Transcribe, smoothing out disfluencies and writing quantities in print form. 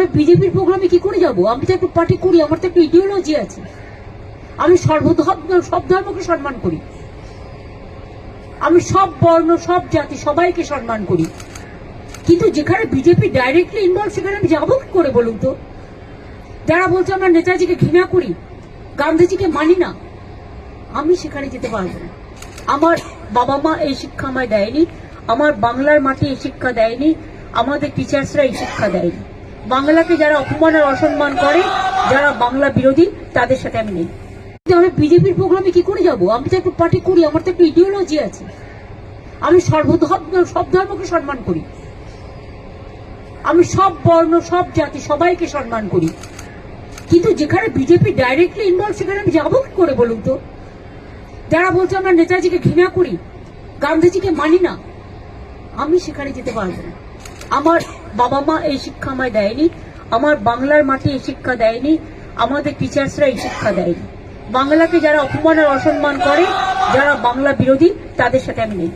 আমি বিজেপির প্রোগ্রামে কি করে যাব? আমি তো একটা পার্টি করি, আমার তো একটা ইডিওলজি আছে। আমি সব ধর্মকে সম্মান করি, আমি সব বর্ণ সব জাতি সবাইকে সম্মান করি, কিন্তু যেখানে বিজেপি ডাইরেক্টলি ইনভলভ সেখানে আমি যাবো কি করে বলুন তো? যারা বলছে আমরা নেতাজিকে ঘৃণা করি, গান্ধীজিকে মানি না, আমি সেখানে যেতে পারবো না। আমার বাবা মা এই শিক্ষা আমায় দেয়নি, আমার বাংলার মাটি এই শিক্ষা দেয়নি, আমাদের টিচার্সরা এই শিক্ষা দেয়নি। বাংলাকে যারা অপমান আর অসম্মান করে, যারা বাংলা বিরোধী, তাদের সাথে আমি নেই। আমি বিজেপির প্রোগ্রামে কি করে যাব? আমি তো একটা পার্টি করি, আমার তো একটা ইডিওলজি আছে। আমি সব ধর্মকে সম্মান করি, আমি সব বর্ণ সব জাতি সবাইকে সম্মান করি, কিন্তু যেখানে বিজেপি ডাইরেক্টলি ইনভলভ সেখানে আমি যাবো কি করে বলুন তো? যারা বলছে আমরা নেতাজিকে ঘৃণা করি, গান্ধীজিকে মানি না, আমি সেখানে যেতে পারবো না। আমার বাবা মা এই শিক্ষা আমায় দেয়নি, আমার বাংলার মাটি এই শিক্ষা দেয়নি, আমাদের টিচার্সরা এই শিক্ষা দেয়নি। বাংলাকে যারা অপমান আর অসম্মান করে, যারা বাংলা বিরোধী, তাদের সাথে আমি নেই।